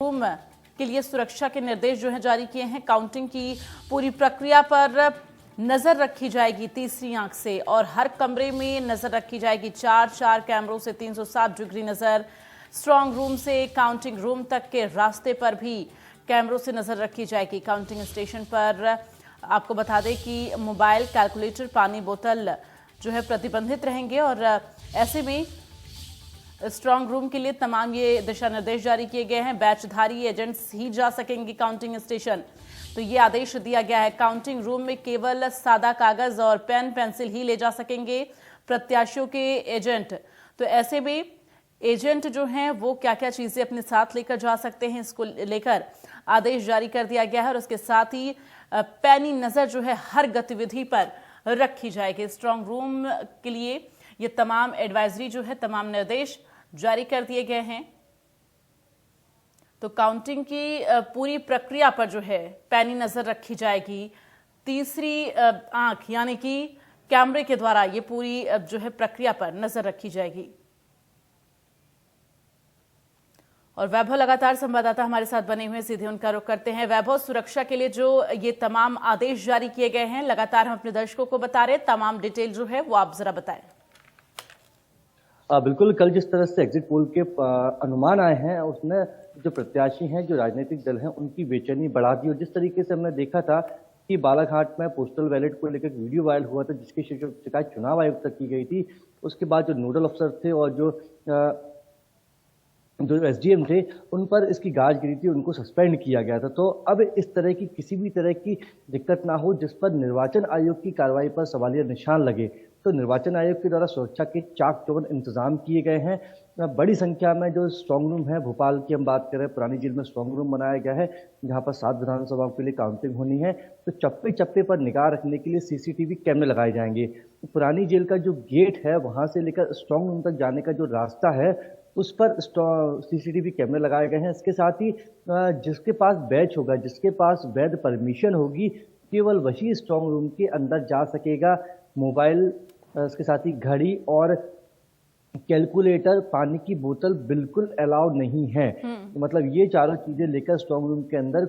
Room के लिए सुरक्षा के निर्देश जो है जारी किए हैं। काउंटिंग की पूरी प्रक्रिया पर नजर रखी जाएगी तीसरी आंख से और हर कमरे में नजर रखी जाएगी। चार कैमरों से 360 डिग्री नजर। स्ट्रांग रूम से काउंटिंग रूम तक के रास्ते पर भी कैमरों से नजर रखी जाएगी। काउंटिंग स्टेशन पर आपको बता दें कि मोबाइल, कैलकुलेटर, पानी बोतल जो है प्रतिबंधित रहेंगे और ऐसे में स्ट्रांग रूम के लिए तमाम ये दिशा निर्देश जारी किए गए हैं। बैचधारी एजेंट्स ही जा सकेंगे काउंटिंग स्टेशन, तो ये आदेश दिया गया है। काउंटिंग रूम में केवल सादा कागज और पेन पेंसिल ही ले जा सकेंगे प्रत्याशियों के एजेंट। तो ऐसे में एजेंट जो हैं वो क्या क्या चीजें अपने साथ लेकर जा सकते हैं, इसको लेकर आदेश जारी कर दिया गया है और उसके साथ ही पैनी नजर जो है हर गतिविधि पर रखी जाएगी। स्ट्रांग रूम के लिए ये तमाम एडवाइजरी जो है, तमाम निर्देश जारी कर दिए गए हैं। तो काउंटिंग की पूरी प्रक्रिया पर जो है पैनी नजर रखी जाएगी। तीसरी आंख यानी कि कैमरे के द्वारा ये पूरी जो है प्रक्रिया पर नजर रखी जाएगी। और वैभव लगातार संवाददाता हमारे साथ बने हुए, सीधे उनका रुख करते हैं। वैभव, सुरक्षा के लिए जो ये तमाम आदेश जारी किए गए हैं, लगातार हम अपने दर्शकों को बता रहे हैं, तमाम डिटेल जो है वो आप जरा बताएं। बिल्कुल, कल जिस तरह से एग्जिट पोल के अनुमान आए हैं उसमें जो प्रत्याशी हैं, जो राजनीतिक दल हैं, उनकी बेचैनी बढ़ा दी। और जिस तरीके से हमने देखा था कि बालाघाट में पोस्टल बैलेट को लेकर वीडियो वायरल हुआ था जिसकी शिकायत चुनाव आयोग तक की गई थी, उसके बाद जो नोडल अफसर थे और जो एसडीएम थे उन पर इसकी गाज गिरी थी, उनको सस्पेंड किया गया था। तो अब इस तरह की किसी भी तरह की दिक्कत ना हो जिस पर निर्वाचन आयोग की कार्रवाई पर सवालिया निशान लगे, तो निर्वाचन आयोग के द्वारा सुरक्षा के चाक चौबंद इंतजाम किए गए हैं। बड़ी संख्या में जो स्ट्रांग रूम है, भोपाल की हम बात करें, पुरानी जेल में स्ट्रांग रूम बनाया गया है जहां पर 7 विधानसभाओं के लिए काउंटिंग होनी है। तो चप्पे चप्पे पर निगाह रखने के लिए सीसीटीवी कैमरे लगाए जाएंगे। पुरानी जेल का जो गेट है वहां से लेकर स्ट्रांग रूम तक जाने का जो रास्ता है उस पर सीसीटीवी कैमरे लगाए गए हैं। इसके साथ ही जिसके पास बैच होगा, जिसके पास वैध परमिशन होगी, केवल वही स्ट्रांग रूम के अंदर जा सकेगा। मोबाइल, इसके साथ ही घड़ी और कैलकुलेटर, पानी की बोतल बिल्कुल अलाउ नहीं है। तो मतलब ये चारों चीजें लेकर स्ट्रांग रूम के अंदर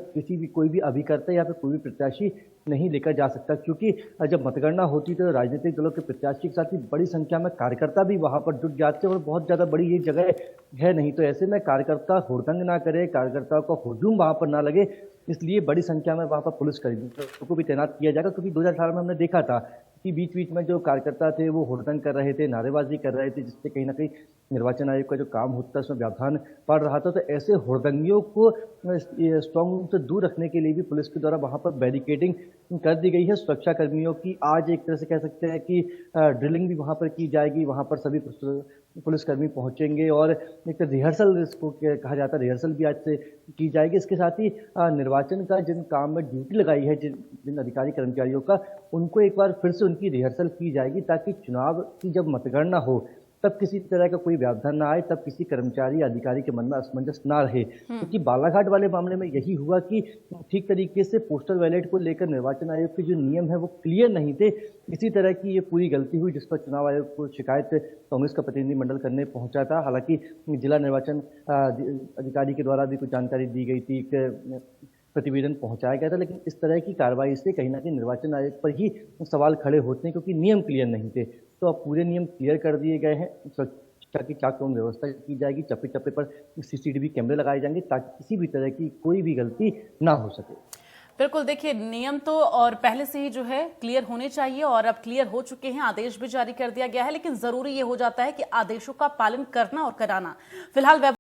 कोई भी अभिकर्ता या फिर कोई भी प्रत्याशी नहीं लेकर जा सकता, क्योंकि जब मतगणना होती तो राजनीतिक दलों के प्रत्याशी के साथ ही बड़ी संख्या में कार्यकर्ता भी वहां पर जुट जाते हैं और बहुत ज्यादा बड़ी ये जगह है नहीं। तो ऐसे में कार्यकर्ता हुड़दंग ना करे, कार्यकर्ताओं का हुजूम वहां पर ना लगे, इसलिए बड़ी संख्या में वहां पर पुलिस कर्मियों को भी तैनात किया जाएगा। क्योंकि 2018 में हमने देखा था कि बीच बीच में जो कार्यकर्ता थे वो हुड़दंग कर रहे थे, नारेबाजी कर रहे थे, जिससे कहीं ना कहीं निर्वाचन आयोग का जो काम होता है उसमें व्यवधान पड़ रहा था। तो ऐसे हुड़दंगियों को स्ट्रांग रूम से दूर रखने के लिए भी पुलिस के द्वारा वहां पर बैरिकेडिंग कर दी गई है। सुरक्षा कर्मियों की आज एक तरह से कह सकते हैं कि ड्रिलिंग भी वहां पर की जाएगी। वहां पर सभी पुलिसकर्मी पहुंचेंगे और एक रिहर्सल, इसको कहा जाता है, रिहर्सल भी आज से की जाएगी। इसके साथ ही निर्वाचन का जिन काम में ड्यूटी लगाई है जिन अधिकारी कर्मचारियों का, उनको एक बार फिर से उनकी रिहर्सल की जाएगी ताकि चुनाव की जब मतगणना हो तब किसी तरह का कोई व्यवधान ना आए, तब किसी कर्मचारी अधिकारी के मन में असमंजस ना रहे। क्योंकि बालाघाट वाले मामले में यही हुआ कि ठीक तरीके से पोस्टल बैलेट को लेकर निर्वाचन आयोग के जो नियम है वो क्लियर नहीं थे। इसी तरह की ये पूरी गलती हुई जिस पर चुनाव आयोग को शिकायत कांग्रेस का प्रतिनिधिमंडल करने पहुंचा था। हालांकि जिला निर्वाचन अधिकारी के द्वारा भी कुछ जानकारी दी गई थी, प्रतिवेदन पहुंचाया गया था, लेकिन इस तरह की कार्रवाई से कहीं ना कहीं निर्वाचन आयोग पर ही सवाल खड़े होते हैं क्योंकि नियम क्लियर नहीं थे। तो अब पूरे नियम क्लियर कर दिए गए हैं। सुरक्षा की चाक चौबंद व्यवस्था की जाएगी, चप्पे चप्पे पर सीसीटीवी कैमरे लगाए जाएंगे ताकि किसी भी तरह की कोई भी गलती ना हो सके। बिल्कुल, देखिए नियम तो और पहले से ही जो है क्लियर होने चाहिए और अब क्लियर हो चुके हैं, आदेश भी जारी कर दिया गया है, लेकिन जरूरी ये हो जाता है कि आदेशों का पालन करना और कराना। फिलहाल